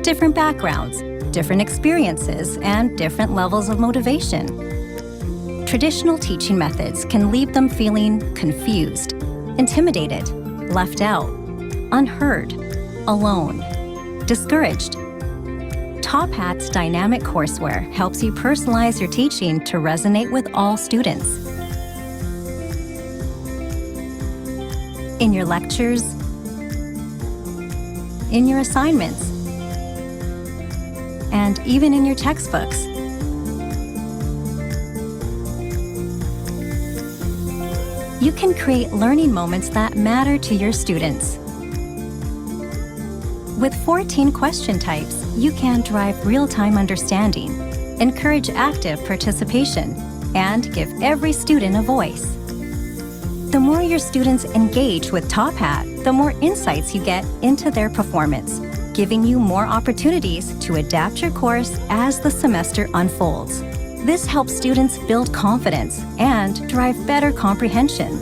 different backgrounds, different experiences, and different levels of motivation. Traditional teaching methods can leave them feeling confused, intimidated, left out, unheard, alone, discouraged. Top Hat's dynamic courseware helps you personalize your teaching to resonate with all students. In your lectures, in your assignments, and even in your textbooks. You can create learning moments that matter to your students. With 14 question types, you can drive real-time understanding, encourage active participation, and give every student a voice. The more your students engage with Top Hat, the more insights you get into their performance, giving you more opportunities to adapt your course as the semester unfolds. This helps students build confidence and drive better comprehension.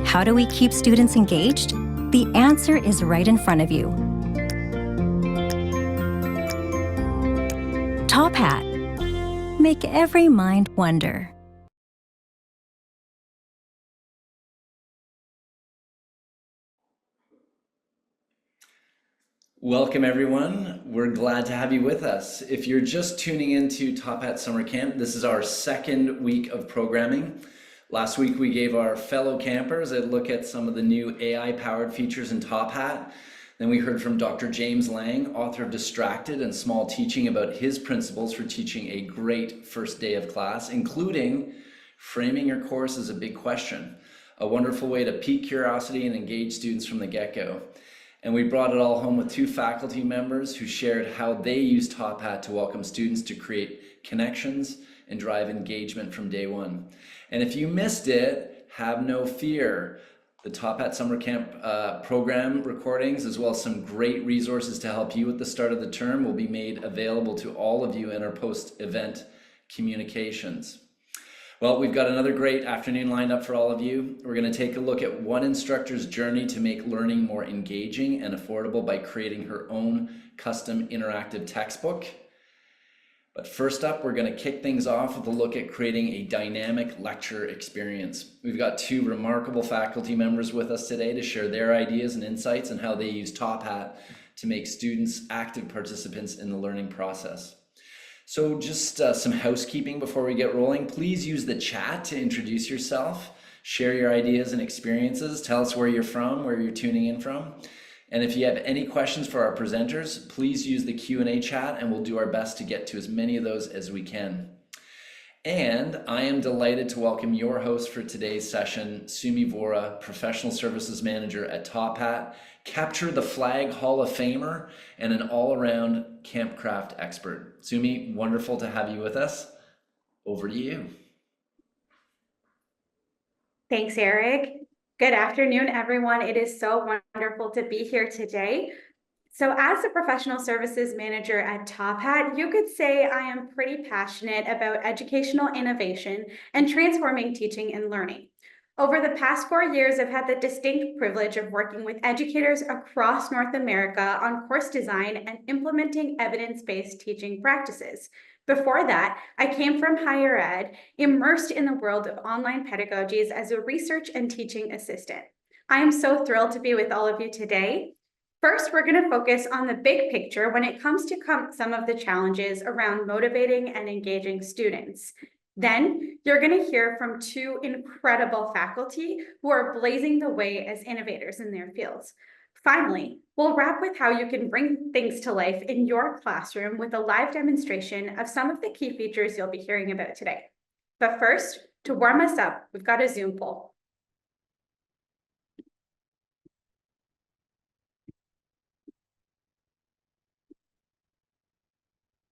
How do we keep students engaged? The answer is right in front of you. Top Hat. Make every mind wonder. Welcome everyone. We're glad to have you with us. If you're just tuning into Top Hat Summer Camp, this is our second week of programming. Last week we gave our fellow campers a look at some of the new AI-powered features in Top Hat. Then we heard from Dr. James Lang, author of Distracted and Small Teaching, about his principles for teaching a great first day of class, including framing your course as a big question, a wonderful way to pique curiosity and engage students from the get-go. And we brought it all home with two faculty members who shared how they use Top Hat to welcome students to create connections and drive engagement from day one. And if you missed it, have no fear. The Top Hat Summer Camp program recordings, as well as some great resources to help you at the start of the term, will be made available to all of you in our post-event communications. Well, we've got another great afternoon lined up for all of you. We're going to take a look at one instructor's journey to make learning more engaging and affordable by creating her own custom interactive textbook. But first up, we're going to kick things off with a look at creating a dynamic lecture experience. We've got two remarkable faculty members with us today to share their ideas and insights on how they use Top Hat to make students active participants in the learning process. So just some housekeeping before we get rolling. Please use the chat to introduce yourself, share your ideas and experiences, tell us where you're from, where you're tuning in from. And if you have any questions for our presenters, please use the Q&A chat and we'll do our best to get to as many of those as we can. And I am delighted to welcome your host for today's session, Sumi Vora, Professional Services Manager at Top Hat, Capture the Flag Hall of Famer, and an all-around campcraft expert. Sumi, wonderful to have you with us. Over to you. Thanks, Eric. Good afternoon, everyone. It is so wonderful to be here today. So as a professional services manager at Top Hat, you could say I am pretty passionate about educational innovation and transforming teaching and learning. Over the past 4 years, I've had the distinct privilege of working with educators across North America on course design and implementing evidence-based teaching practices. Before that, I came from higher ed, immersed in the world of online pedagogies as a research and teaching assistant. I am so thrilled to be with all of you today. First, we're going to focus on the big picture when it comes to some of the challenges around motivating and engaging students. Then, you're going to hear from two incredible faculty who are blazing the way as innovators in their fields. Finally, we'll wrap with how you can bring things to life in your classroom with a live demonstration of some of the key features you'll be hearing about today. But first, to warm us up, we've got a Zoom poll.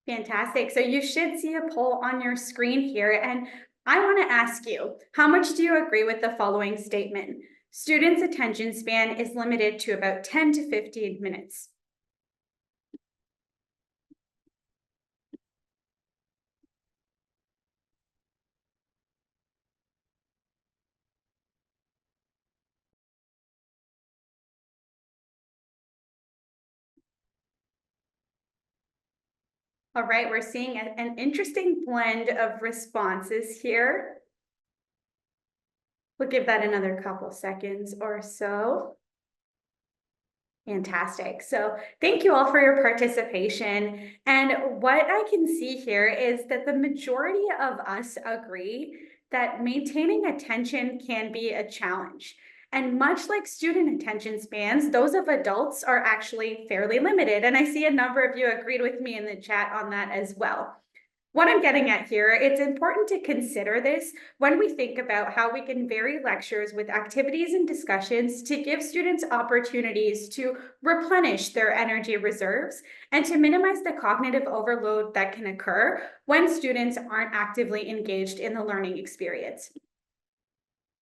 Fantastic. So you should see a poll on your screen here. And I want to ask you, how much do you agree with the following statement? Students' attention span is limited to about 10 to 15 minutes. All right, we're seeing an interesting blend of responses here. We'll give that another couple seconds or so. Fantastic. So thank you all for your participation. And what I can see here is that the majority of us agree that maintaining attention can be a challenge. And much like student attention spans, those of adults are actually fairly limited. And I see a number of you agreed with me in the chat on that as well. What I'm getting at here, it's important to consider this when we think about how we can vary lectures with activities and discussions to give students opportunities to replenish their energy reserves and to minimize the cognitive overload that can occur when students aren't actively engaged in the learning experience.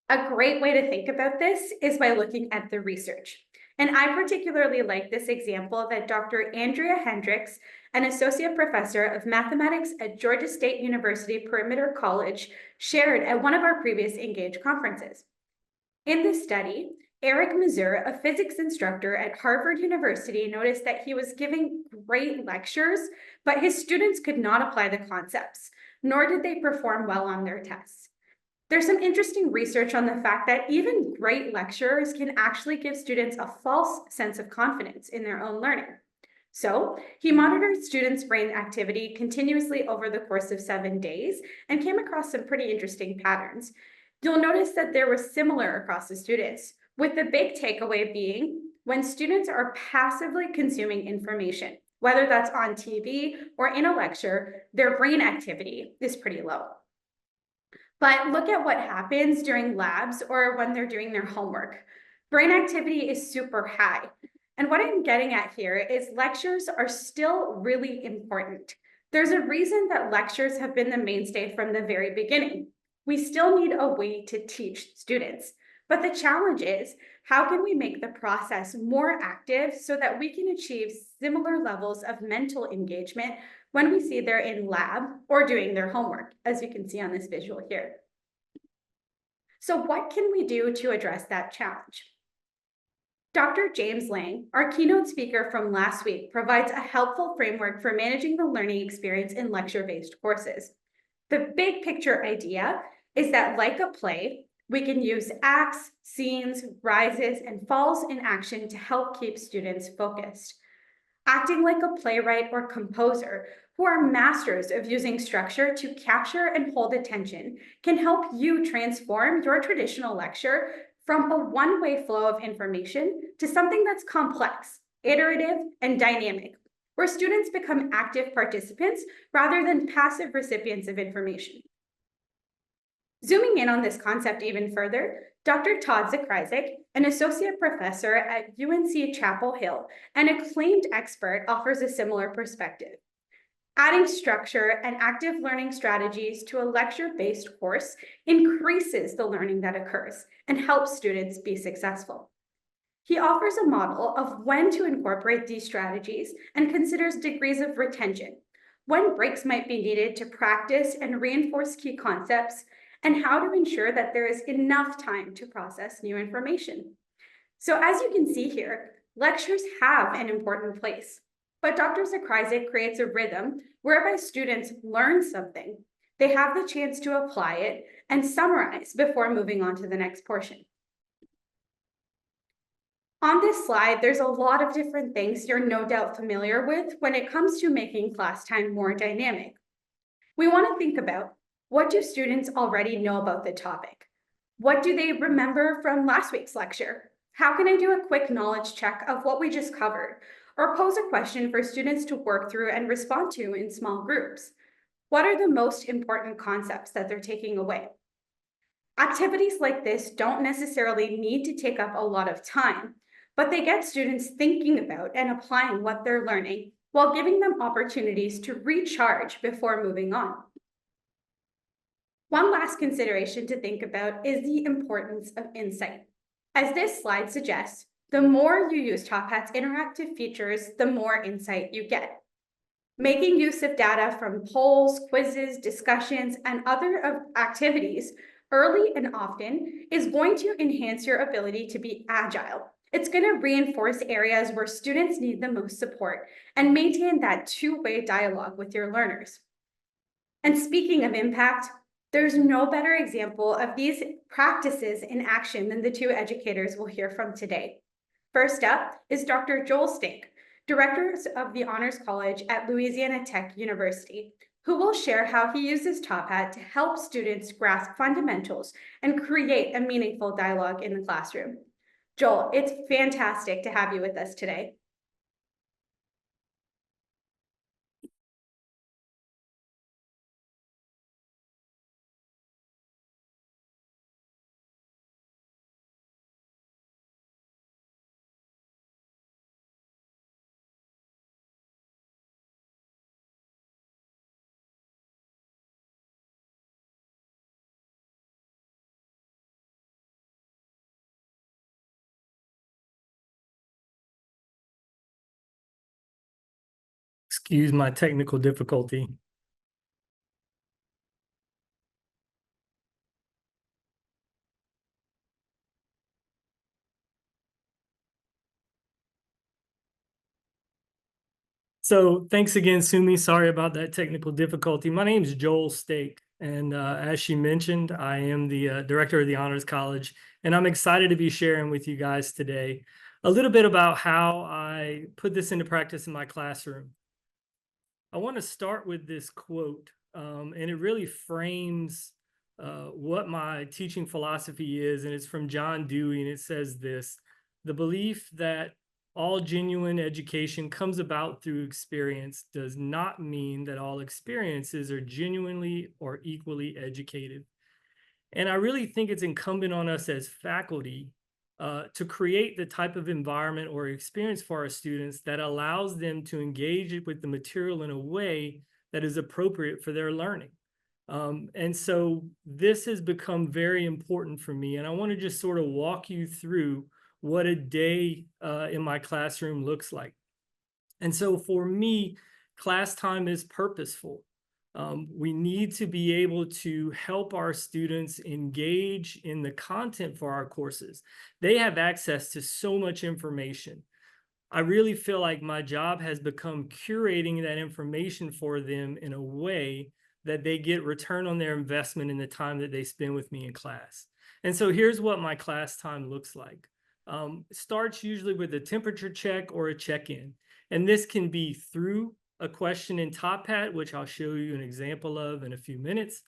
A great way to think about this is by looking at the research. And I particularly like this example that Dr. Andrea Hendricks, an associate professor of mathematics at Georgia State University Perimeter College, shared at one of our previous Engage conferences. In this study, Eric Mazur, a physics instructor at Harvard University, noticed that he was giving great lectures, but his students could not apply the concepts, nor did they perform well on their tests. There's some interesting research on the fact that even great lecturers can actually give students a false sense of confidence in their own learning. So he monitored students' brain activity continuously over the course of 7 days and came across some pretty interesting patterns. You'll notice that they were similar across the students, with the big takeaway being when students are passively consuming information, whether that's on TV or in a lecture, their brain activity is pretty low. But look at what happens during labs or when they're doing their homework. Brain activity is super high. And what I'm getting at here is lectures are still really important. There's a reason that lectures have been the mainstay from the very beginning. We still need a way to teach students. But the challenge is, how can we make the process more active so that we can achieve similar levels of mental engagement when we see they're in lab or doing their homework, as you can see on this visual here. So what can we do to address that challenge? Dr. James Lang, our keynote speaker from last week, provides a helpful framework for managing the learning experience in lecture-based courses. The big picture idea is that, like a play, we can use acts, scenes, rises, and falls in action to help keep students focused. Acting like a playwright or composer, who are masters of using structure to capture and hold attention, can help you transform your traditional lecture from a one-way flow of information to something that's complex, iterative, and dynamic, where students become active participants rather than passive recipients of information. Zooming in on this concept even further, Dr. Todd Zakryzak, an associate professor at UNC Chapel Hill and acclaimed expert, offers a similar perspective. Adding structure and active learning strategies to a lecture-based course increases the learning that occurs and helps students be successful. He offers a model of when to incorporate these strategies and considers degrees of retention, when breaks might be needed to practice and reinforce key concepts, and how to ensure that there is enough time to process new information. So as you can see here, lectures have an important place, but Dr. Zakryzak creates a rhythm whereby students learn something, they have the chance to apply it, and summarize before moving on to the next portion. On this slide, there's a lot of different things you're no doubt familiar with when it comes to making class time more dynamic. We want to think about, what do students already know about the topic? What do they remember from last week's lecture? How can I do a quick knowledge check of what we just covered? Or pose a question for students to work through and respond to in small groups? What are the most important concepts that they're taking away? Activities like this don't necessarily need to take up a lot of time, but they get students thinking about and applying what they're learning while giving them opportunities to recharge before moving on. One last consideration to think about is the importance of insight. As this slide suggests, the more you use Top Hat's interactive features, the more insight you get. Making use of data from polls, quizzes, discussions, and other activities early and often is going to enhance your ability to be agile It's going to reinforce areas where students need the most support and maintain that two-way dialogue with your learners. And speaking of impact, there's no better example of these practices in action than the two educators we'll hear from today. First up is Dr. Joel Stink, Director of the Honors College at Louisiana Tech University, who will share how he uses Top Hat to help students grasp fundamentals and create a meaningful dialogue in the classroom. Joel, it's fantastic to have you with us today. Excuse my technical difficulty. So thanks again, Sumi. Sorry about that technical difficulty. My name is Joel Stake, and as she mentioned, I am the director of the Honors College, and I'm excited to be sharing with you guys today a little bit about how I put this into practice in my classroom. I want to start with this quote, and it really frames what my teaching philosophy is, and it's from John Dewey, and it says this: the belief that all genuine education comes about through experience does not mean that all experiences are genuinely or equally educative. And I really think it's incumbent on us as faculty to create the type of environment or experience for our students that allows them to engage with the material in a way that is appropriate for their learning. And so this has become very important for me. And I want to just sort of walk you through what a day in my classroom looks like. And so for me, class time is purposeful. We need to be able to help our students engage in the content for our courses. They have access to so much information. I really feel like my job has become curating that information for them in a way that they get return on their investment in the time that they spend with me in class. And so here's what my class time looks like. It starts usually with a temperature check or a check-in. And this can be through a question in Top Hat, which I'll show you an example of in a few minutes,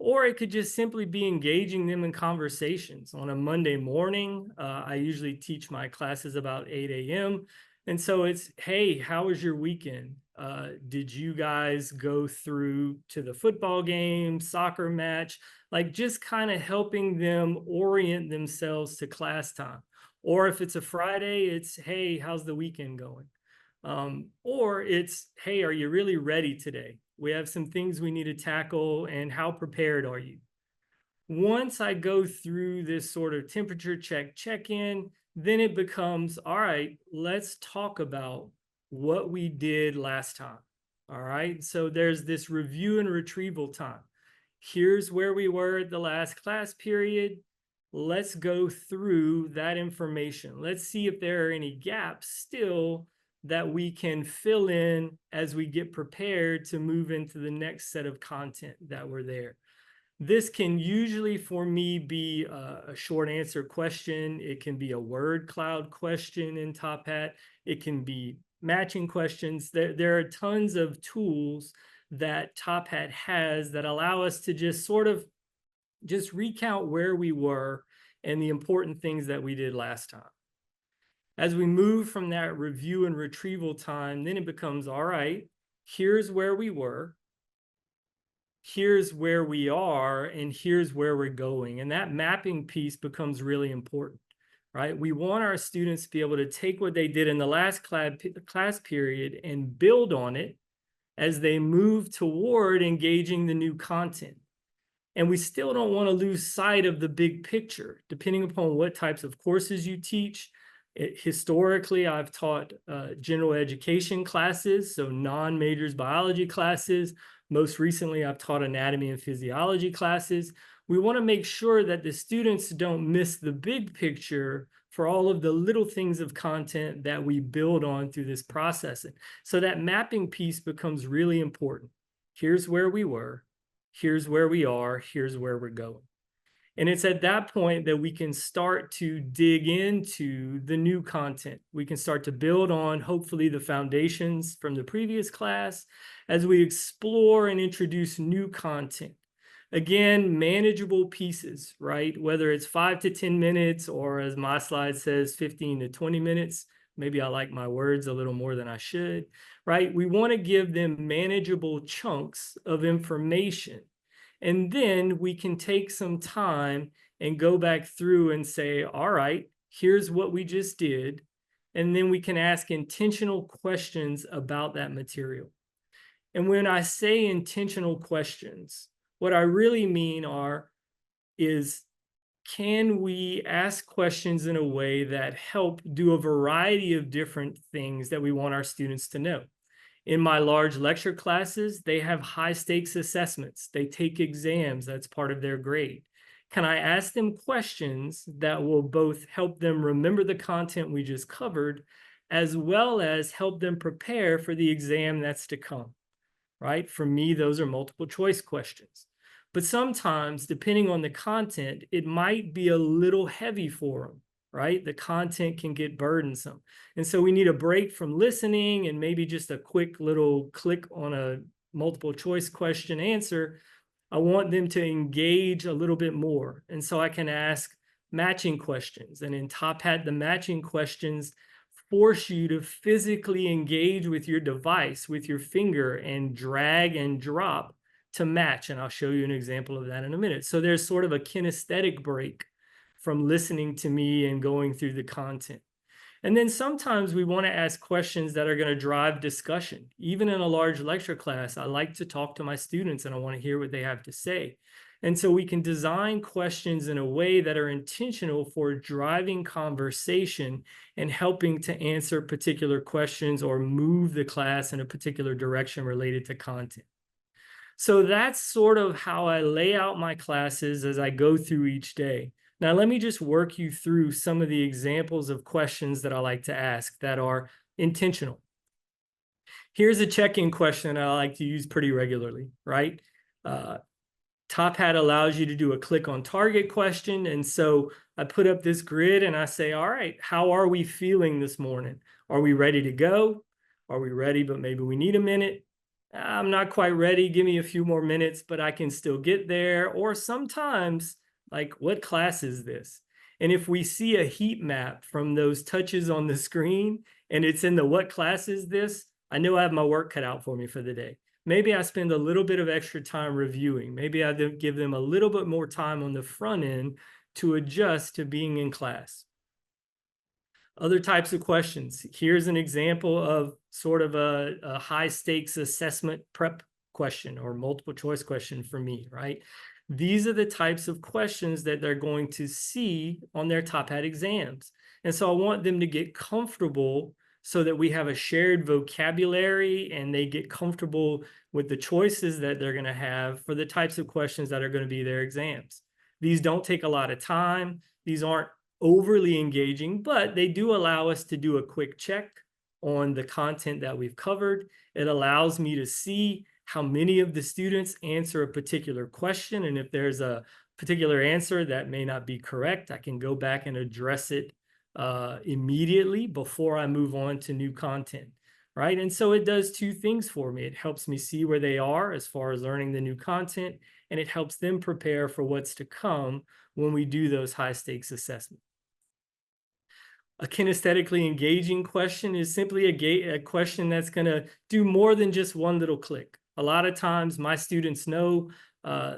or it could just simply be engaging them in conversations. On a Monday morning, I usually teach my classes about 8 a.m. And so it's, hey, how was your weekend? Did you guys go through to the football game, soccer match? Like just kind of helping them orient themselves to class time. Or if it's a Friday, it's, hey, how's the weekend going? Or it's, hey, are you really ready today? We have some things we need to tackle, and how prepared are you? Once I go through this sort of temperature check-in, then it becomes, all right, let's talk about what we did last time. All right, so there's this review and retrieval time. Here's where we were at the last class period. Let's go through that information. Let's see if there are any gaps still that we can fill in as we get prepared to move into the next set of content that were there. This can usually, for me, be a short answer question. It can be a word cloud question in Top Hat. It can be matching questions. There are tons of tools that Top Hat has that allow us to just sort of just recount where we were and the important things that we did last time. As we move from that review and retrieval time, then it becomes, all right, here's where we were, here's where we are, and here's where we're going. And that mapping piece becomes really important, right? We want our students to be able to take what they did in the last class period and build on it as they move toward engaging the new content. And we still don't want to lose sight of the big picture, depending upon what types of courses you teach. Historically, I've taught general education classes, so non-majors biology classes. Most recently, I've taught anatomy and physiology classes. We want to make sure that the students don't miss the big picture for all of the little things of content that we build on through this processing. So that mapping piece becomes really important. Here's where we were, here's where we are, here's where we're going. And it's at that point that we can start to dig into the new content. We can start to build on, hopefully, the foundations from the previous class as we explore and introduce new content. Again, manageable pieces, right? Whether it's 5 to 10 minutes, or as my slide says, 15 to 20 minutes. Maybe I like my words a little more than I should, right? We want to give them manageable chunks of information. And then we can take some time and go back through and say, all right, here's what we just did. And then we can ask intentional questions about that material. And when I say intentional questions, what I really mean is, can we ask questions in a way that help do a variety of different things that we want our students to know? In my large lecture classes, they have high stakes assessments. They take exams. That's part of their grade. Can I ask them questions that will both help them remember the content we just covered, as well as help them prepare for the exam that's to come, right? For me, those are multiple choice questions. But sometimes, depending on the content, it might be a little heavy for them, right? The content can get burdensome. And so we need a break from listening and maybe just a quick little click on a multiple choice question answer. I want them to engage a little bit more. And so I can ask matching questions. And in Top Hat, the matching questions force you to physically engage with your device, with your finger, and drag and drop to match. And I'll show you an example of that in a minute. So there's sort of a kinesthetic break from listening to me and going through the content. And then sometimes we want to ask questions that are going to drive discussion. Even in a large lecture class, I like to talk to my students and I want to hear what they have to say. And so we can design questions in a way that are intentional for driving conversation and helping to answer particular questions or move the class in a particular direction related to content. So that's sort of how I lay out my classes as I go through each day. Now, let me just work you through some of the examples of questions that I like to ask that are intentional. Here's a check-in question I like to use pretty regularly, right? Top Hat allows you to do a click on target question. And so I put up this grid and I say, all right, how are we feeling this morning? Are we ready to go? Are we ready, but maybe we need a minute? I'm not quite ready. Give me a few more minutes, but I can still get there. Or sometimes, like, what class is this? And if we see a heat map from those touches on the screen and it's in the what class is this, I know I have my work cut out for me for the day. Maybe I spend a little bit of extra time reviewing. Maybe I give them a little bit more time on the front end to adjust to being in class. Other types of questions. Here's an example of sort of a high stakes assessment prep question or multiple choice question for me, right? These are the types of questions that they're going to see on their Top Hat exams. And so I want them to get comfortable so that we have a shared vocabulary and they get comfortable with the choices that they're going to have for the types of questions that are going to be their exams. These don't take a lot of time. These aren't overly engaging, but they do allow us to do a quick check on the content that we've covered. It allows me to see how many of the students answer a particular question. And if there's a particular answer that may not be correct, I can go back and address it immediately before I move on to new content, right? And so it does two things for me. It helps me see where they are as far as learning the new content, and it helps them prepare for what's to come when we do those high stakes assessments. A kinesthetically engaging question is simply a question that's going to do more than just one little click. A lot of times my students know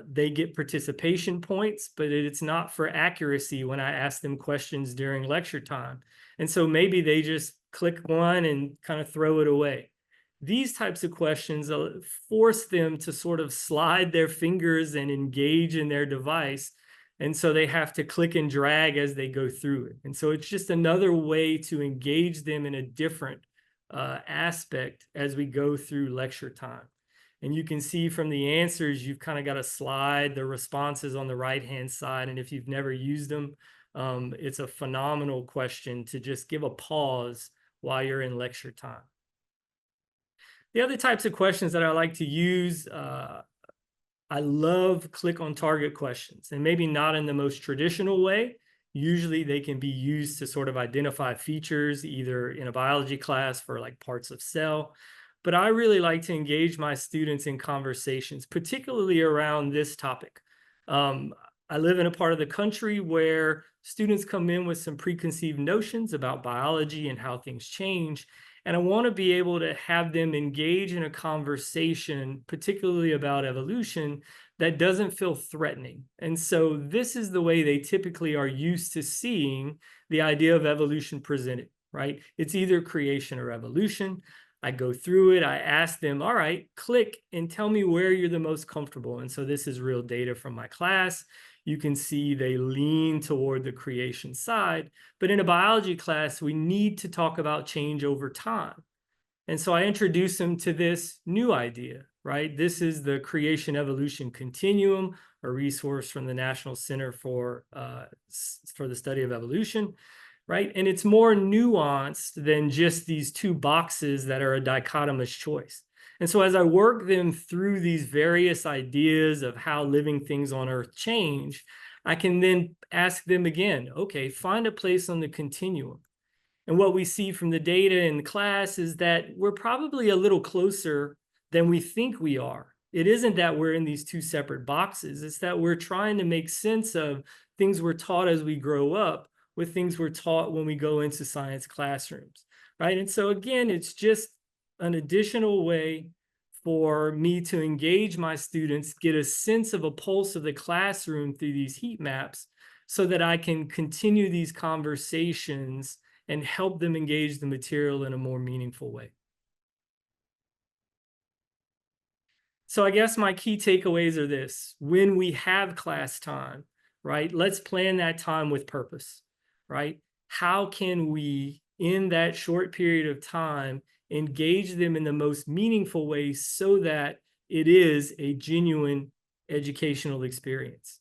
they get participation points, but it's not for accuracy when I ask them questions during lecture time. And so maybe they just click one and kind of throw it away. These types of questions force them to sort of slide their fingers and engage in their device. And so they have to click and drag as they go through it. And so it's just another way to engage them in a different aspect as we go through lecture time. And you can see from the answers, you've kind of got to slide the responses on the right-hand side. And if you've never used them, It's a phenomenal question to just give a pause while you're in lecture time. The other types of questions that I like to use, I love click on target questions, and maybe not in the most traditional way. Usually they can be used to sort of identify features either in a biology class for like parts of cell. But I really like to engage my students in conversations, particularly around this topic. I live in a part of the country where students come in with some preconceived notions about biology and how things change. And I want to be able to have them engage in a conversation, particularly about evolution, that doesn't feel threatening. And so this is the way they typically are used to seeing the idea of evolution presented, right? It's either creation or evolution. I go through it. I ask them, all right, click and tell me where you're the most comfortable. And so this is real data from my class. You can see they lean toward the creation side. But in a biology class, we need to talk about change over time. And so I introduce them to this new idea, right? This is the creation evolution continuum, a resource from the National Center for the Study of Evolution, right? And it's more nuanced than just these two boxes that are a dichotomous choice. And so as I work them through these various ideas of how living things on Earth change, I can then ask them again, okay, find a place on the continuum. And what we see from the data in class is that we're probably a little closer than we think we are. It isn't that we're in these two separate boxes. It's that we're trying to make sense of things we're taught as we grow up with things we're taught when we go into science classrooms, right? And so again, it's just an additional way for me to engage my students, get a sense of a pulse of the classroom through these heat maps so that I can continue these conversations and help them engage the material in a more meaningful way. So I guess my key takeaways are this: when we have class time, right, let's plan that time with purpose, right? How can we, in that short period of time, engage them in the most meaningful way so that it is a genuine educational experience?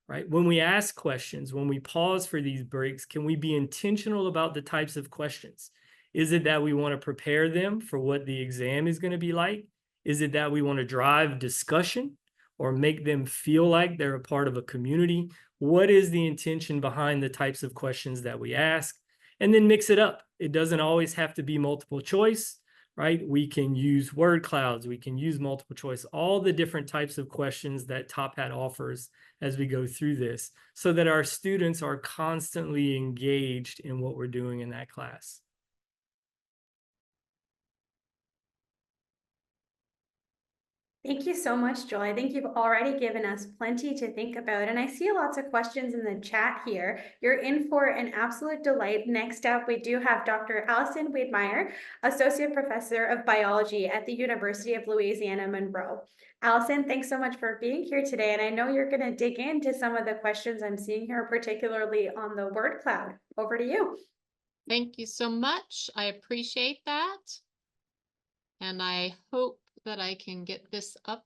Right? When we ask questions, when we pause for these breaks, can we be intentional about the types of questions? Is it that we want to prepare them for what the exam is going to be like? Is it that we want to drive discussion or make them feel like they're a part of a community? What is the intention behind the types of questions that we ask? And then mix it up. It doesn't always have to be multiple choice, right? We can use word clouds. We can use multiple choice, all the different types of questions that Top Hat offers as we go through this, so that our students are constantly engaged in what we're doing in that class. Thank you so much, Joel. I think you've already given us plenty to think about, and I see lots of questions in the chat here. You're in for an absolute delight. Next up, we do have Dr. Allison Wiedmeyer, Associate Professor of Biology at the University of Louisiana Monroe. Allison, thanks so much for being here today, and I know you're going to dig into some of the questions I'm seeing here, particularly on the word cloud. Over to you. Thank you so much. I appreciate that. And I hope that I can get this up.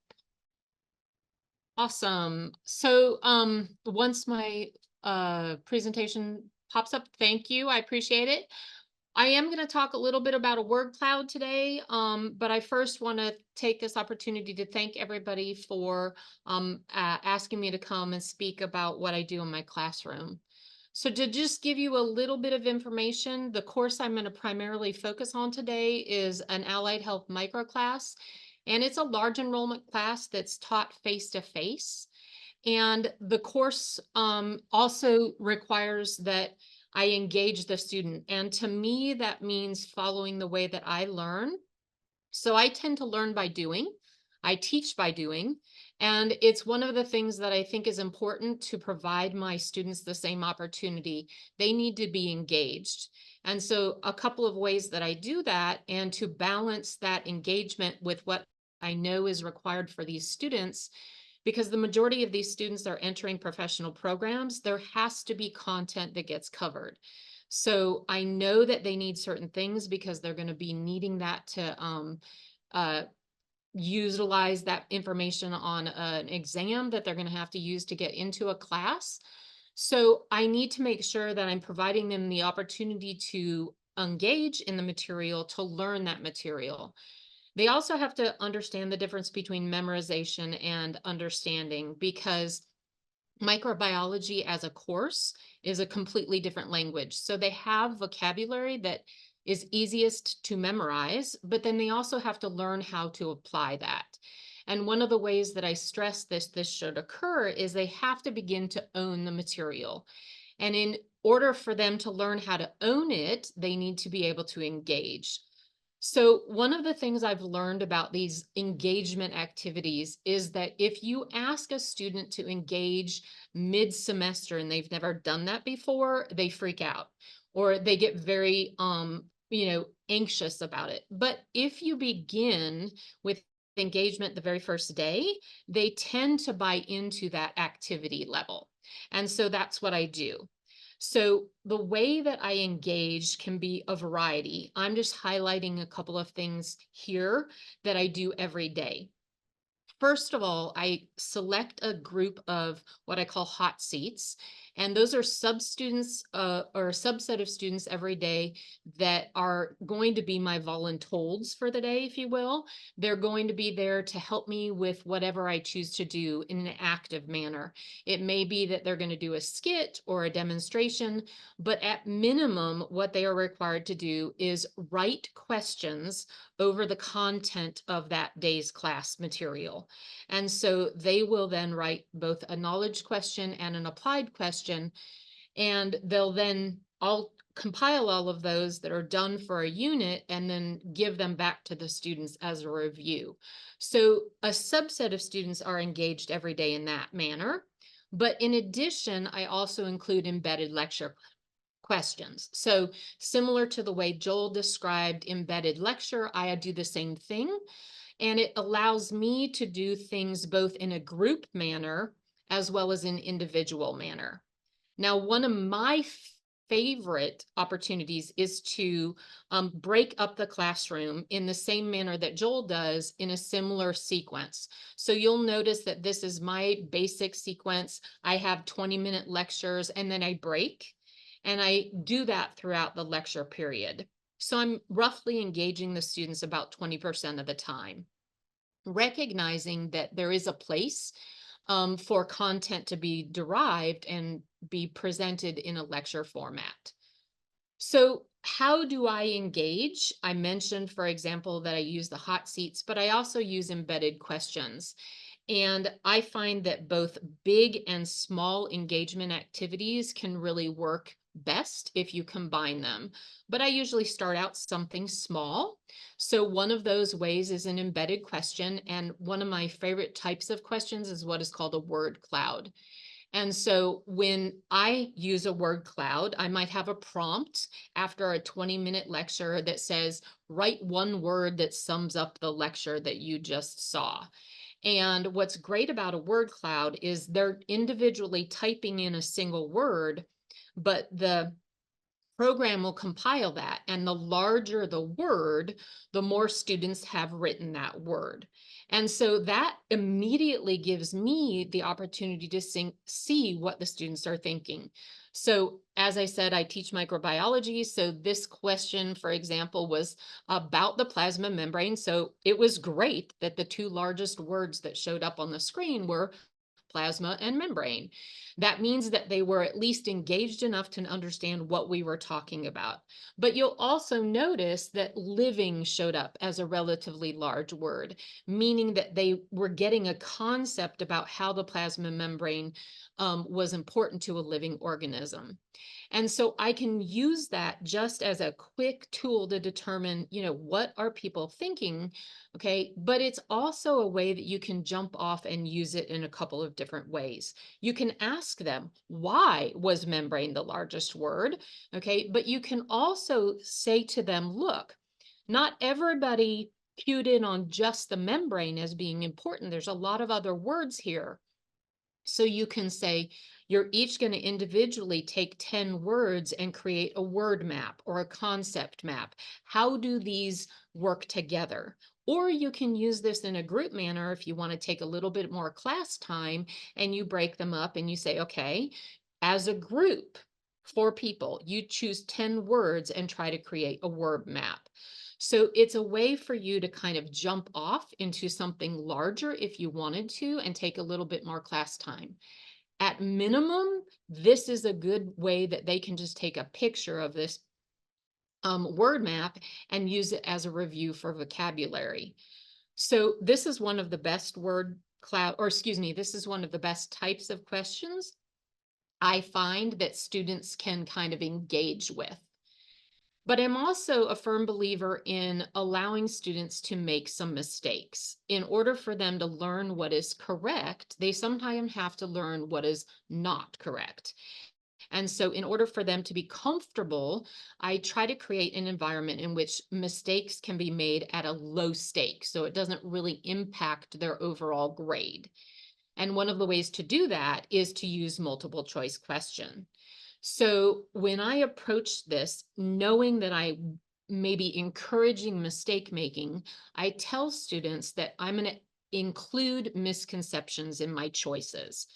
Awesome. So once my presentation pops up, thank you. I appreciate it. I am going to talk a little bit about a word cloud today, but I first want to take this opportunity to thank everybody for asking me to come and speak about what I do in my classroom. So to just give you a little bit of information, the course I'm going to primarily focus on today is an allied health microclass, and it's a large enrollment class that's taught face-to-face. And the course also requires that I engage the student. And to me, that means following the way that I learn. So I tend to learn by doing. I teach by doing. And it's one of the things that I think is important to provide my students the same opportunity. They need to be engaged. And so a couple of ways that I do that, and to balance that engagement with what I know is required for these students, because the majority of these students are entering professional programs, there has to be content that gets covered. So I know that they need certain things because they're going to be needing that to utilize that information on an exam that they're going to have to use to get into a class. So I need to make sure that I'm providing them the opportunity to engage in the material, to learn that material. They also have to understand the difference between memorization and understanding, because microbiology as a course is a completely different language. So they have vocabulary that is easiest to memorize, but then they also have to learn how to apply that. And one of the ways that I stress this should occur is they have to begin to own the material. And in order for them to learn how to own it, they need to be able to engage. So one of the things I've learned about these engagement activities is that if you ask a student to engage mid-semester and they've never done that before, they freak out or they get very anxious about it. But if you begin with engagement the very first day, they tend to buy into that activity level. And so that's what I do. So the way that I engage can be a variety. I'm just highlighting a couple of things here that I do every day. First of all, I select a group of what I call hot seats, and those are sub-students or a subset of students every day that are going to be my voluntolds for the day, if you will. They're going to be there to help me with whatever I choose to do in an active manner. It may be that they're going to do a skit or a demonstration, but at minimum, what they are required to do is write questions over the content of that day's class material. And so they will then write both a knowledge question and an applied question, and they'll then compile all of those that are done for a unit and then give them back to the students as a review. So a subset of students are engaged every day in that manner. But in addition, I also include embedded lecture questions. So similar to the way Joel described embedded lecture, I do the same thing. And it allows me to do things both in a group manner as well as in individual manner. Now, one of my favorite opportunities is to break up the classroom in the same manner that Joel does in a similar sequence. So you'll notice that this is my basic sequence. I have 20-minute lectures and then I break. And I do that throughout the lecture period. So I'm roughly engaging the students about 20% of the time, recognizing that there is a place for content to be derived and be presented in a lecture format. So how do I engage? I mentioned, for example, that I use the hot seats, but I also use embedded questions. And I find that both big and small engagement activities can really work best if you combine them. But I usually start out something small. So one of those ways is an embedded question. And one of my favorite types of questions is what is called a word cloud. And so when I use a word cloud, I might have a prompt after a 20-minute lecture that says, write one word that sums up the lecture that you just saw. And what's great about a word cloud is they're individually typing in a single word, but the program will compile that. And the larger the word, the more students have written that word. And so that immediately gives me the opportunity to see what the students are thinking. So as I said, I teach microbiology. So this question, for example, was about the plasma membrane. So it was great that the two largest words that showed up on the screen were plasma and membrane. That means that they were at least engaged enough to understand what we were talking about. But you'll also notice that living showed up as a relatively large word, meaning that they were getting a concept about how the plasma membrane was important to a living organism. And so I can use that just as a quick tool to determine, what are people thinking? Okay. But it's also a way that you can jump off and use it in a couple of different ways. You can ask them, why was membrane the largest word? Okay. But you can also say to them, look, not everybody cued in on just the membrane as being important. There's a lot of other words here. So you can say, you're each going to individually take 10 words and create a word map or a concept map. How do these work together? Or you can use this in a group manner if you want to take a little bit more class time and you break them up and you say, okay, As a group, 4 people, you choose 10 words and try to create a word map. So it's a way for you to kind of jump off into something larger if you wanted to and take a little bit more class time. At minimum, this is a good way that they can just take a picture of this word map and use it as a review for vocabulary. So this is one of the best this is one of the best types of questions I find that students can kind of engage with. But I'm also a firm believer in allowing students to make some mistakes. In order for them to learn what is correct, they sometimes have to learn what is not correct. And so in order for them to be comfortable, I try to create an environment in which mistakes can be made at a low stake, so it doesn't really impact their overall grade. And one of the ways to do that is to use multiple choice question. So when I approach this, knowing that I may be encouraging mistake making, I tell students that I'm going to include misconceptions in my choices.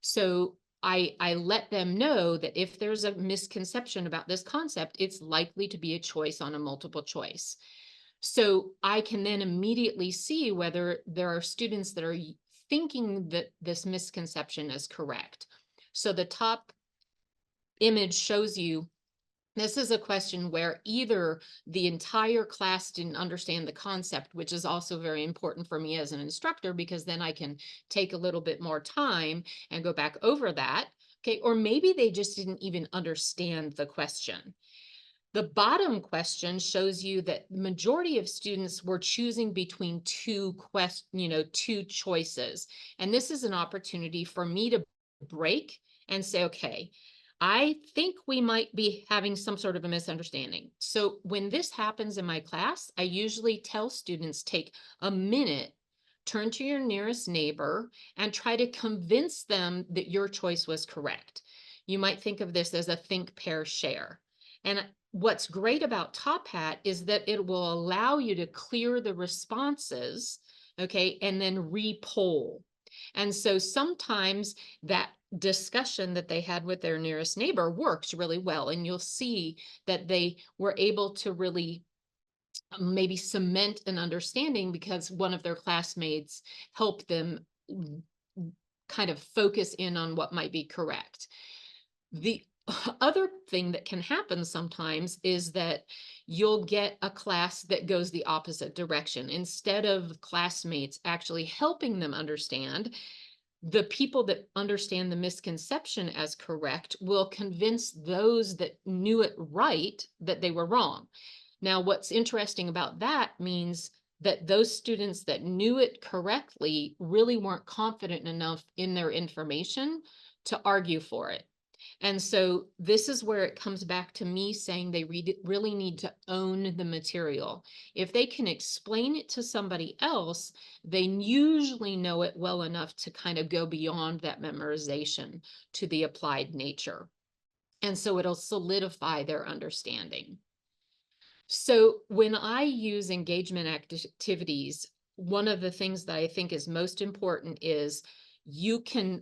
So I let them know that if there's a misconception about this concept, it's likely to be a choice on a multiple choice. So I can then immediately see whether there are students that are thinking that this misconception is correct. So the top image shows you this is a question where either the entire class didn't understand the concept, which is also very important for me as an instructor, because then I can take a little bit more time and go back over that. Okay, or maybe they just didn't even understand the question. The bottom question shows you that the majority of students were choosing between two choices. And this is an opportunity for me to break and say, okay, I think we might be having some sort of a misunderstanding. So when this happens in my class, I usually tell students, take a minute, turn to your nearest neighbor and try to convince them that your choice was correct. You might think of this as a think, pair, share. And what's great about Top Hat is that it will allow you to clear the responses, okay, and then re-poll. And so sometimes that discussion that they had with their nearest neighbor works really well. And you'll see that they were able to really maybe cement an understanding because one of their classmates helped them kind of focus in on what might be correct. The other thing that can happen sometimes is that you'll get a class that goes the opposite direction. Instead of classmates actually helping them understand, the people that understand the misconception as correct will convince those that knew it right that they were wrong. Now, what's interesting about that means that those students that knew it correctly really weren't confident enough in their information to argue for it. And so this is where it comes back to me saying they really need to own the material. If they can explain it to somebody else, they usually know it well enough to kind of go beyond that memorization to the applied nature. And so it'll solidify their understanding. So when I use engagement activities, one of the things that I think is most important is you can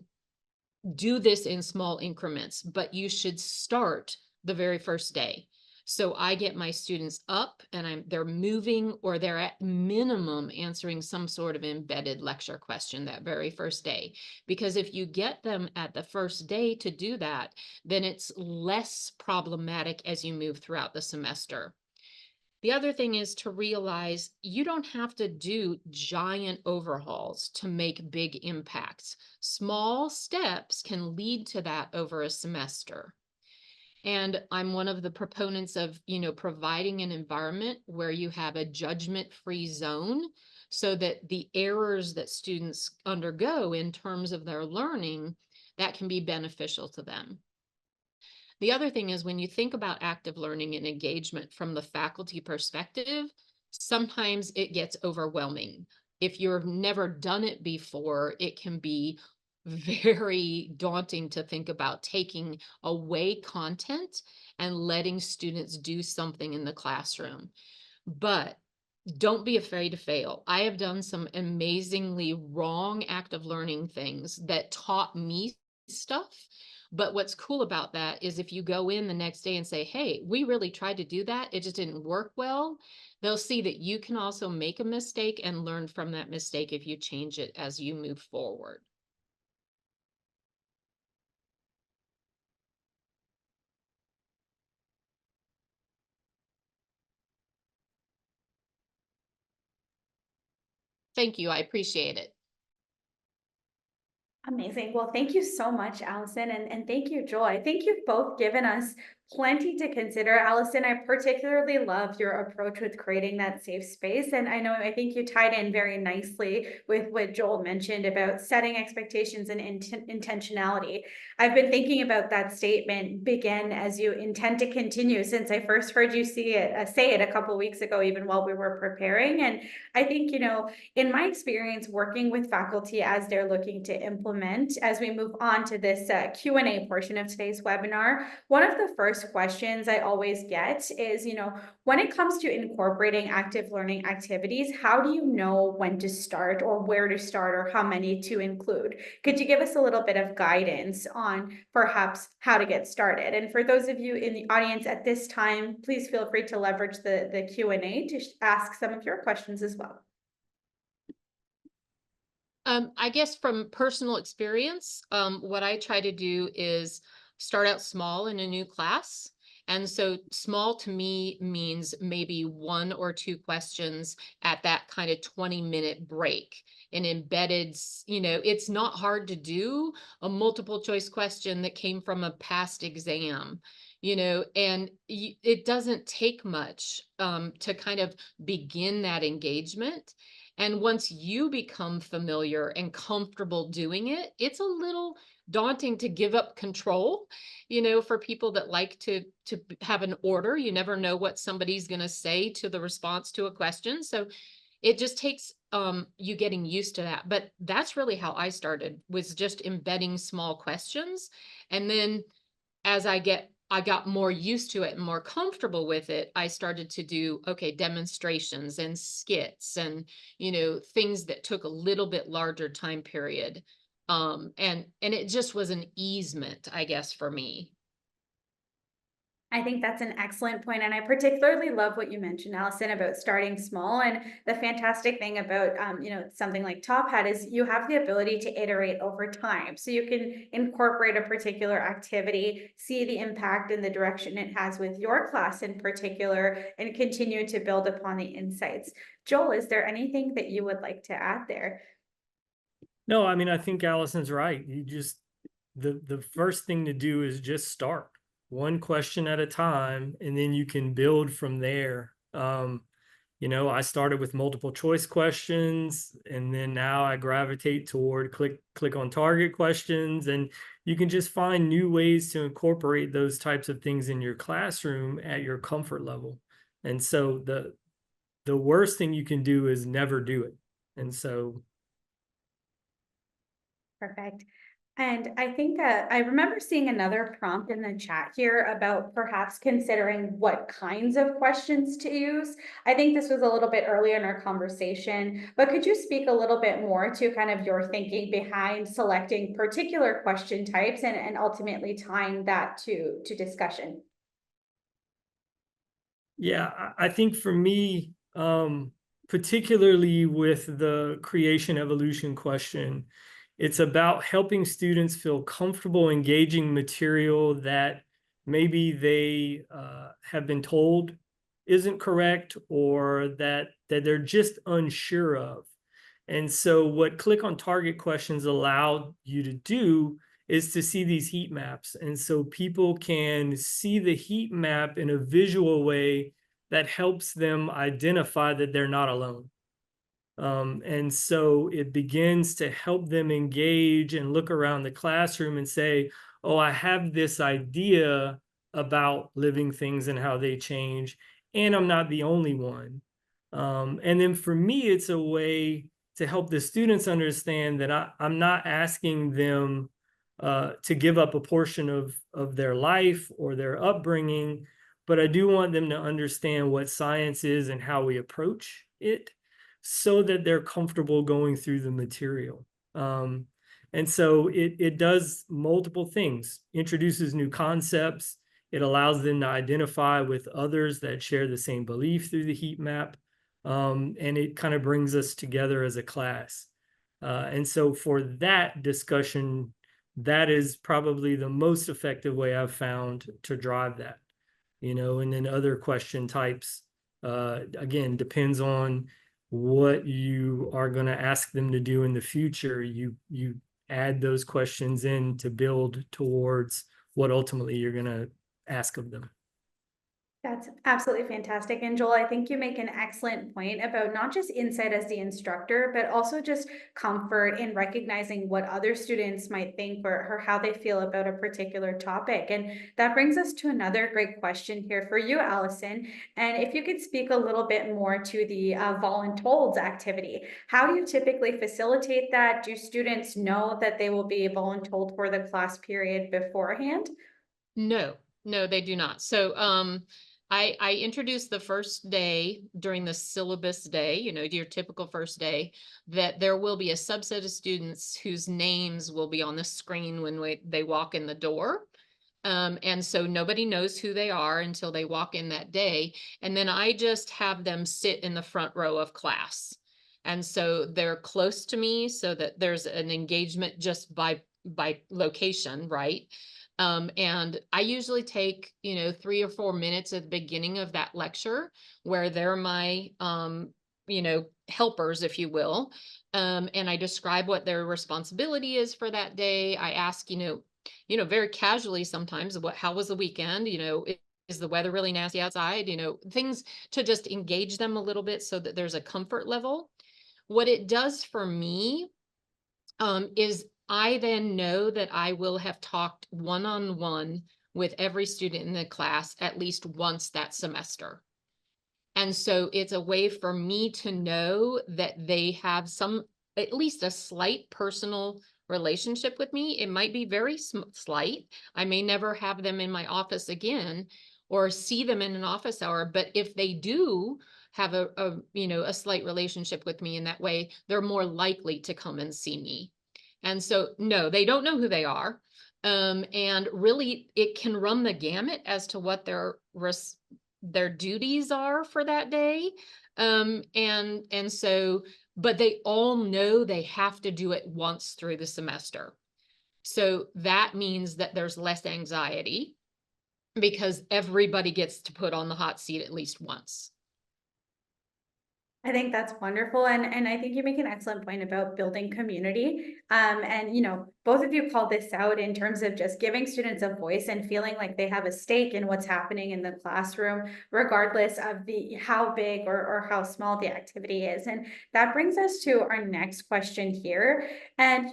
do this in small increments, but you should start the very first day. So I get my students up and they're moving, or they're at minimum answering some sort of embedded lecture question that very first day. Because if you get them at the first day to do that, then it's less problematic as you move throughout the semester. The other thing is to realize you don't have to do giant overhauls to make big impacts. Small steps can lead to that over a semester. And I'm one of the proponents of, providing an environment where you have a judgment-free zone so that the errors that students undergo in terms of their learning, that can be beneficial to them. The other thing is when you think about active learning and engagement from the faculty perspective, sometimes it gets overwhelming. If you've never done it before, it can be very daunting to think about taking away content and letting students do something in the classroom. But don't be afraid to fail. I have done some amazingly wrong active learning things that taught me stuff, But what's cool about that is if you go in the next day and say, hey, we really tried to do that, it just didn't work well, they'll see that you can also make a mistake and learn from that mistake if you change it as you move forward. Thank you. I appreciate it. Amazing. Well, thank you so much, Allison, and thank you, Joel. I think you've both given us plenty to consider. Allison, I particularly love your approach with creating that safe space. And I think you tied in very nicely with what Joel mentioned about setting expectations and intentionality. I've been thinking about that statement, begin as you intend to continue, since I first heard you say it a couple weeks ago, even while we were preparing. And I think, in my experience working with faculty as they're looking to implement, as we move on to this Q&A portion of today's webinar, one of the first questions I always get is, when it comes to incorporating active learning activities, how do you know when to start or where to start or how many to include? Could you give us a little bit of guidance on perhaps how to get started? And for those of you in the audience at this time, please feel free to leverage the Q&A to ask some of your questions as well. I guess from personal experience, what I try to do is start out small in a new class. And so small to me means maybe 1 or 2 questions at that kind of 20-minute break. And embedded, it's not hard to do a multiple choice question that came from a past exam, and it doesn't take much to kind of begin that engagement. And once you become familiar and comfortable doing it, it's a little daunting to give up control, for people that like to have an order. You never know what somebody's going to say to the response to a question. So it just takes you getting used to that. But that's really how I started, was just embedding small questions. And then as I got more used to it and more comfortable with it, I started to do, demonstrations and skits and, things that took a little bit larger time period. And it just was an easement, I guess, for me. I think that's an excellent point, and I particularly love what you mentioned, Allison, about starting small. And the fantastic thing about something like Top Hat is you have the ability to iterate over time. So you can incorporate a particular activity, see the impact and the direction it has with your class in particular, and continue to build upon the insights. Joel, is there anything that you would like to add there? No, I mean, I think Allison's right. You just, the first thing to do is just start one question at a time, and then you can build from there. I started with multiple choice questions, and then now I gravitate toward click on target questions, and you can just find new ways to incorporate those types of things in your classroom at your comfort level. And so the worst thing you can do is never do it. And so Perfect. And I think I remember seeing another prompt in the chat here about perhaps considering what kinds of questions to use. I think this was a little bit earlier in our conversation, but could you speak a little bit more to kind of your thinking behind selecting particular question types and ultimately tying that to discussion? yeah, I think for me, particularly with the creation evolution question, it's about helping students feel comfortable engaging material that maybe they have been told isn't correct, or that they're just unsure of. And so what click on target questions allow you to do is to see these heat maps. And so people can see the heat map in a visual way that helps them identify that they're not alone. And so it begins to help them engage and look around the classroom and say, oh, I have this idea about living things and how they change, and I'm not the only one. And then for me, it's a way to help the students understand that I'm not asking them to give up a portion of their life or their upbringing, but I do want them to understand what science is and how we approach it, so that they're comfortable going through the material. And so it does multiple things, introduces new concepts. It allows them to identify with others that share the same belief through the heat map. And it kind of brings us together as a class. And so for that discussion, that is probably the most effective way I've found to drive that, and then other question types, again, depends on what you are going to ask them to do in the future. You add those questions in to build towards what ultimately you're going to ask of them. That's absolutely fantastic. And Joel, I think you make an excellent point about not just insight as the instructor, but also just comfort in recognizing what other students might think or how they feel about a particular topic. And that brings us to another great question here for you, Allison. And if you could speak a little bit more to the voluntold activity, how do you typically facilitate that? Do students know that they will be voluntold for the class period beforehand? No, no, they do not. So, I introduced the first day during the syllabus day, your typical first day, that there will be a subset of students whose names will be on the screen when they walk in the door. And so nobody knows who they are until they walk in that day. And then I just have them sit in the front row of class. And so they're close to me so that there's an engagement just by location, right? And I usually take, 3 or 4 minutes at the beginning of that lecture where they're my, helpers, if you will. And I describe what their responsibility is for that day. I ask, very casually sometimes, how was the weekend? Is the weather really nasty outside? Things to just engage them a little bit so that there's a comfort level. What it does for me, is I then know that I will have talked one-on-one with every student in the class at least once that semester. And so it's a way for me to know that they have at least a slight personal relationship with me. It might be very slight. I may never have them in my office again or see them in an office hour, but if they do have a slight relationship with me in that way, they're more likely to come and see me. And so, no, they don't know who they are. And really, it can run the gamut as to what their duties are for that day. And so, but they all know they have to do it once through the semester. So that means that there's less anxiety because everybody gets to put on the hot seat at least once. I think that's wonderful. And I think you make an excellent point about building community. And, both of you called this out in terms of just giving students a voice and feeling like they have a stake in what's happening in the classroom, regardless of how big or how small the activity is. And that brings us to our next question here. And,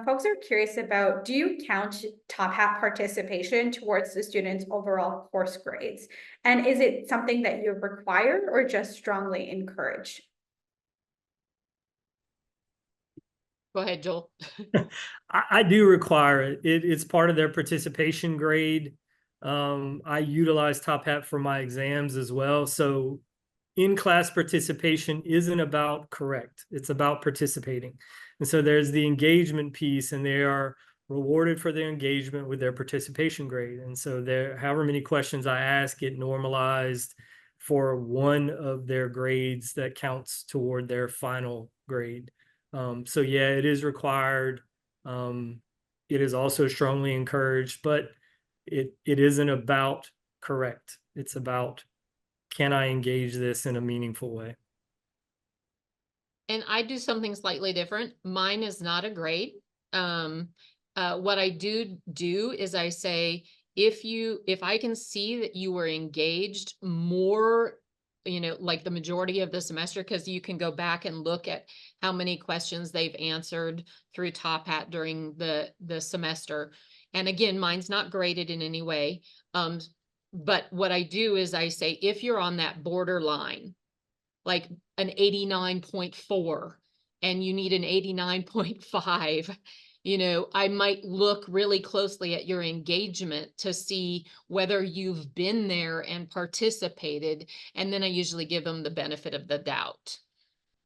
folks are curious about, do you count Top Hat participation towards the students' overall course grades? And is it something that you require or just strongly encourage? Go ahead, Joel. I do require it. It's part of their participation grade. I utilize Top Hat for my exams as well. So in-class participation isn't about correct. It's about participating. And so there's the engagement piece, and they are rewarded for their engagement with their participation grade. And so there, however many questions I ask, get normalized for one of their grades that counts toward their final grade. So yeah, it is required. It is also strongly encouraged, but it isn't about correct. It's about, can I engage this in a meaningful way? And I do something slightly different. Mine is not a grade. What I do is I say, if I can see that you were engaged more, like the majority of the semester, because you can go back and look at how many questions they've answered through Top Hat during the semester. And again, mine's not graded in any way. But what I do is I say, if you're on that borderline, like an 89.4 and you need an 89.5, I might look really closely at your engagement to see whether you've been there and participated. And then I usually give them the benefit of the doubt.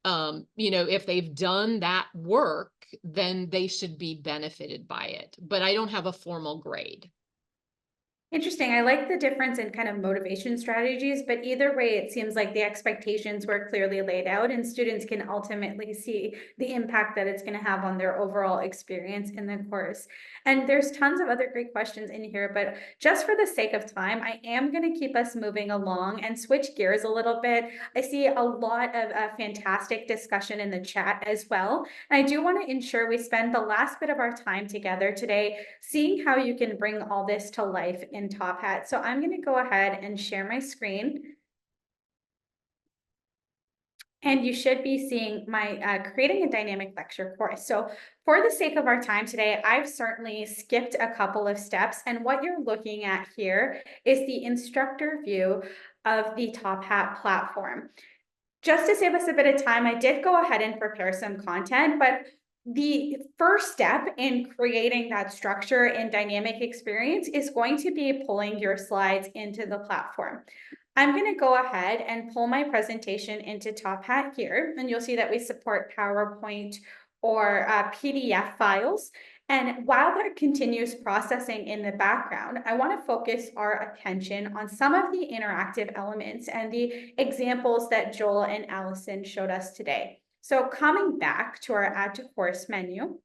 If they've done that work, then they should be benefited by it. But I don't have a formal grade. Interesting. I like the difference in kind of motivation strategies, but either way, it seems like the expectations were clearly laid out and students can ultimately see the impact that it's going to have on their overall experience in the course. And there's tons of other great questions in here, but just for the sake of time, I am going to keep us moving along and switch gears a little bit. I see a lot of fantastic discussion in the chat as well. And I do want to ensure we spend the last bit of our time together today seeing how you can bring all this to life in Top Hat. So I'm going to go ahead and share my screen. And you should be seeing my creating a dynamic lecture course. So for the sake of our time today, I've certainly skipped a couple of steps. And what you're looking at here is the instructor view of the Top Hat platform. Just to save us a bit of time, I did go ahead and prepare some content, but the first step in creating that structure and dynamic experience is going to be pulling your slides into the platform. I'm going to go ahead and pull my presentation into Top Hat here, and you'll see that we support PowerPoint or PDF files. And while that continues processing in the background, I want to focus our attention on some of the interactive elements and the examples that Joel and Allison showed us today. So coming back to our Add to Course menu,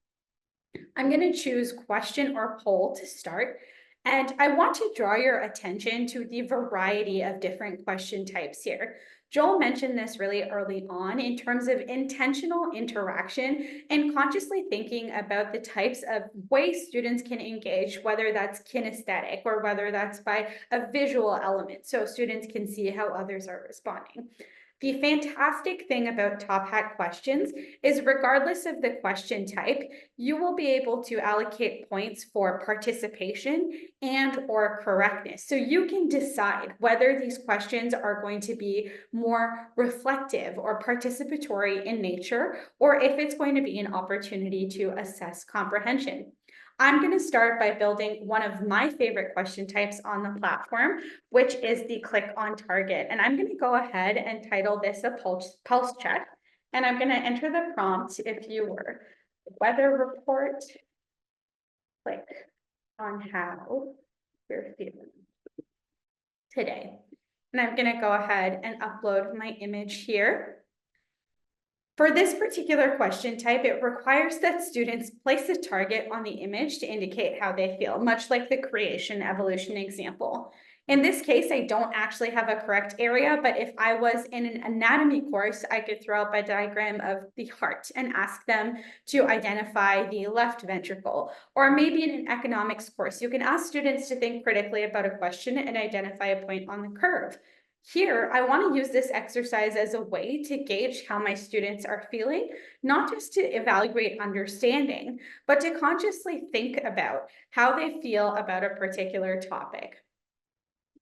I'm going to choose question or poll to start. And I want to draw your attention to the variety of different question types here. Joel mentioned this really early on in terms of intentional interaction and consciously thinking about the types of ways students can engage, whether that's kinesthetic or whether that's by a visual element, so students can see how others are responding. The fantastic thing about Top Hat questions is regardless of the question type, you will be able to allocate points for participation and or correctness. So you can decide whether these questions are going to be more reflective or participatory in nature, or if it's going to be an opportunity to assess comprehension. I'm going to start by building one of my favorite question types on the platform, which is the click on target. And I'm going to go ahead and title this a pulse check. And I'm going to enter the prompt, if you were, weather report, click on how you're feeling today. And I'm going to go ahead and upload my image here. For this particular question type, it requires that students place a target on the image to indicate how they feel, much like the creation evolution example. In this case, I don't actually have a correct area, but if I was in an anatomy course, I could throw up a diagram of the heart and ask them to identify the left ventricle. Or maybe in an economics course, you can ask students to think critically about a question and identify a point on the curve. Here, I want to use this exercise as a way to gauge how my students are feeling, not just to evaluate understanding, but to consciously think about how they feel about a particular topic.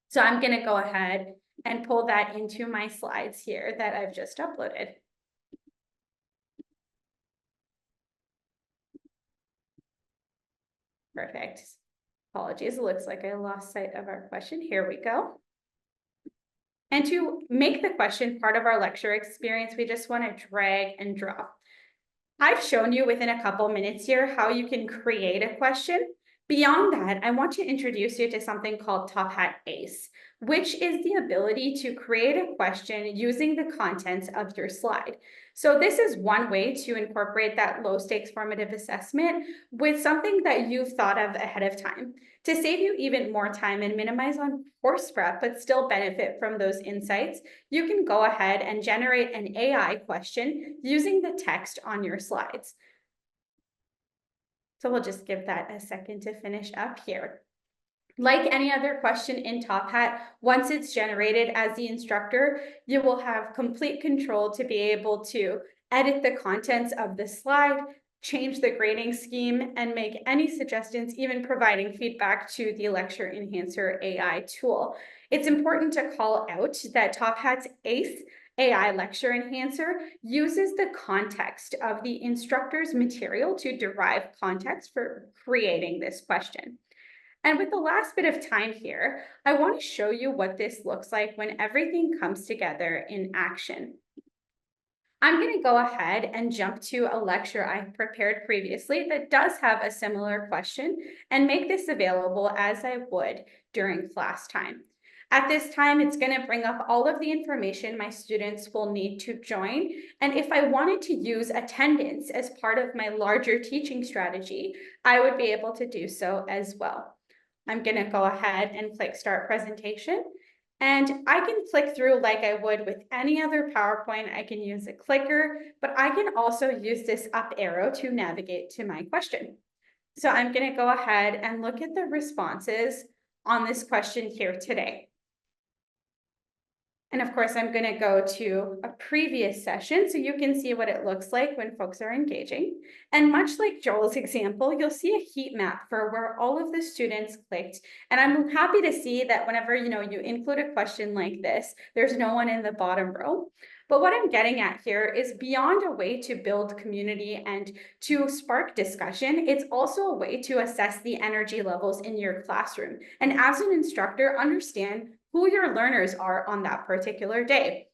So I'm going to go ahead and pull that into my slides here that I've just uploaded. Perfect. Apologies, it looks like I lost sight of our question. Here we go. And to make the question part of our lecture experience, we just want to drag and drop. I've shown you within a couple minutes here how you can create a question. Beyond that, I want to introduce you to something called Top Hat ACE, which is the ability to create a question using the contents of your slide. So this is one way to incorporate that low stakes formative assessment with something that you've thought of ahead of time to save you even more time and minimize on course prep, but still benefit from those insights. You can go ahead and generate an AI question using the text on your slides. So we'll just give that a second to finish up here. Like any other question in Top Hat, once it's generated as the instructor, you will have complete control to be able to edit the contents of the slide, change the grading scheme, and make any suggestions, even providing feedback to the Lecture Enhancer AI tool. It's important to call out that Top Hat's ACE AI Lecture Enhancer uses the context of the instructor's material to derive context for creating this question. And with the last bit of time here, I want to show you what this looks like when everything comes together in action. I'm going to go ahead and jump to a lecture I prepared previously that does have a similar question and make this available as I would during class time. At this time, it's going to bring up all of the information my students will need to join. And if I wanted to use attendance as part of my larger teaching strategy, I would be able to do so as well. I'm going to go ahead and click Start Presentation. And I can flick through like I would with any other PowerPoint. I can use a clicker, but I can also use this up arrow to navigate to my question. So I'm going to go ahead and look at the responses on this question here today. And of course, I'm going to go to a previous session so you can see what it looks like when folks are engaging. And much like Joel's example, you'll see a heat map for where all of the students clicked. And I'm happy to see that whenever you include a question like this, there's no one in the bottom row. But what I'm getting at here is beyond a way to build community and to spark discussion, it's also a way to assess the energy levels in your classroom. And as an instructor, understand who your learners are on that particular day.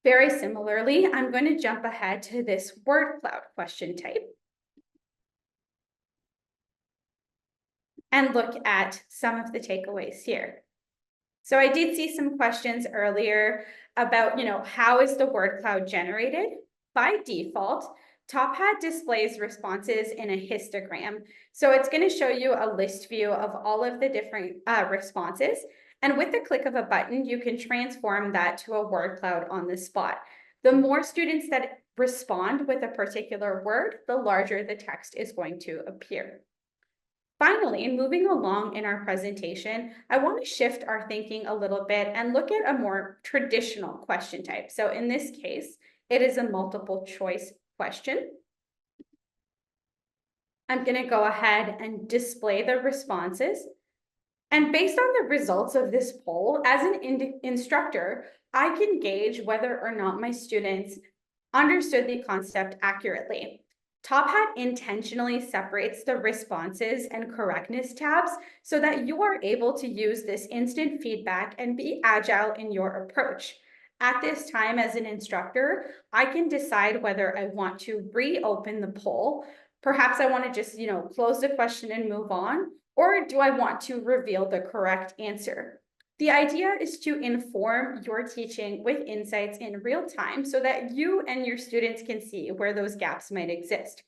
Very similarly, I'm going to jump ahead to this word cloud question type and look at some of the takeaways here. So I did see some questions earlier about, how is the word cloud generated? By default, Top Hat displays responses in a histogram. So it's going to show you a list view of all of the different responses. And with the click of a button, you can transform that to a word cloud on the spot. The more students that respond with a particular word, the larger the text is going to appear. Finally, moving along in our presentation, I want to shift our thinking a little bit and look at a more traditional question type. So in this case, it is a multiple choice question. I'm going to go ahead and display the responses. And based on the results of this poll, as an instructor, I can gauge whether or not my students understood the concept accurately. Top Hat intentionally separates the responses and correctness tabs so that you are able to use this instant feedback and be agile in your approach. At this time, as an instructor, I can decide whether I want to reopen the poll. Perhaps I want to just, close the question and move on. Or do I want to reveal the correct answer? The idea is to inform your teaching with insights in real time so that you and your students can see where those gaps might exist.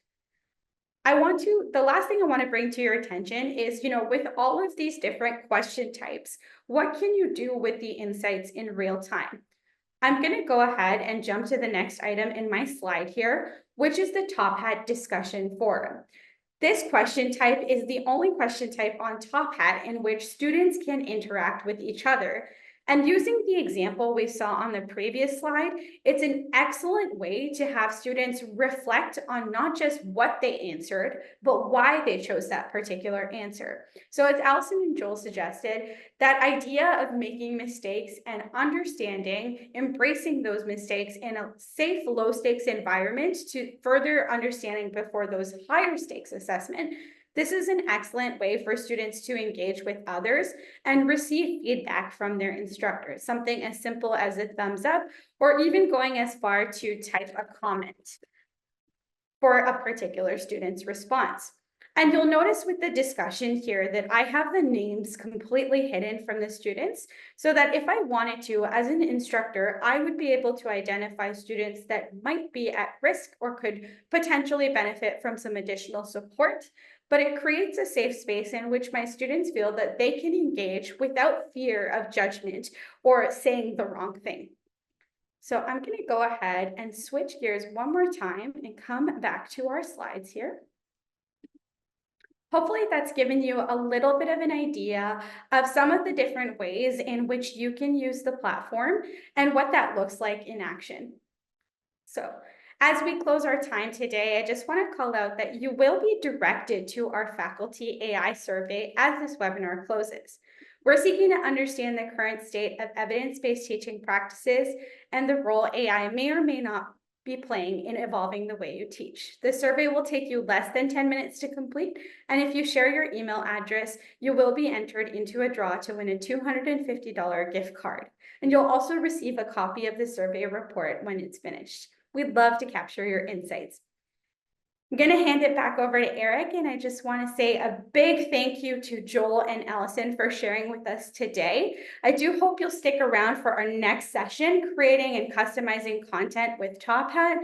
The last thing I want to bring to your attention is, with all of these different question types, what can you do with the insights in real time? I'm going to go ahead and jump to the next item in my slide here, which is the Top Hat discussion forum. This question type is the only question type on Top Hat in which students can interact with each other. And using the example we saw on the previous slide, it's an excellent way to have students reflect on not just what they answered, but why they chose that particular answer. So as Allison and Joel suggested, that idea of making mistakes and understanding, embracing those mistakes in a safe, low stakes environment to further understanding before those higher stakes assessment. This is an excellent way for students to engage with others and receive feedback from their instructors, something as simple as a thumbs up, or even going as far to type a comment for a particular student's response. And you'll notice with the discussion here that I have the names completely hidden from the students so that if I wanted to, as an instructor, I would be able to identify students that might be at risk or could potentially benefit from some additional support. But it creates a safe space in which my students feel that they can engage without fear of judgment or saying the wrong thing. So I'm going to go ahead and switch gears one more time and come back to our slides here. Hopefully that's given you a little bit of an idea of some of the different ways in which you can use the platform and what that looks like in action. So as we close our time today, I just want to call out that you will be directed to our faculty AI survey as this webinar closes. We're seeking to understand the current state of evidence-based teaching practices and the role AI may or may not be playing in evolving the way you teach. The survey will take you less than 10 minutes to complete, and if you share your email address, you will be entered into a draw to win a $250 gift card. And you'll also receive a copy of the survey report when it's finished. We'd love to capture your insights. I'm going to hand it back over to Eric, and I just want to say a big thank you to Joel and Allison for sharing with us today. I do hope you'll stick around for our next session, creating and customizing content with Top Hat.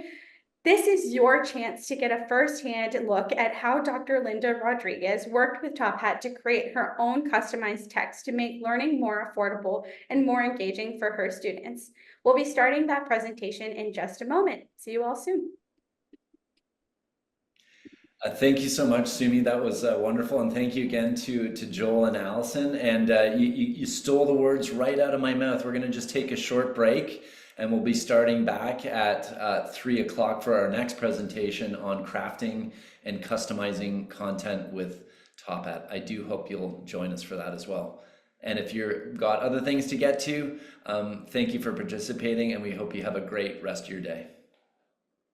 This is your chance to get a firsthand look at how Dr. Linda Rodriguez worked with Top Hat to create her own customized text to make learning more affordable and more engaging for her students. We'll be starting that presentation in just a moment. See you all soon. Thank you so much, Sumi. That was wonderful, and thank you again to Joel and Allison. And you stole the words right out of my mouth. We're going to just take a short break, and we'll be starting back at 3 o'clock for our next presentation on crafting and customizing content with Top Hat. I do hope you'll join us for that as well. And if you've got other things to get to, thank you for participating, and we hope you have a great rest of your day.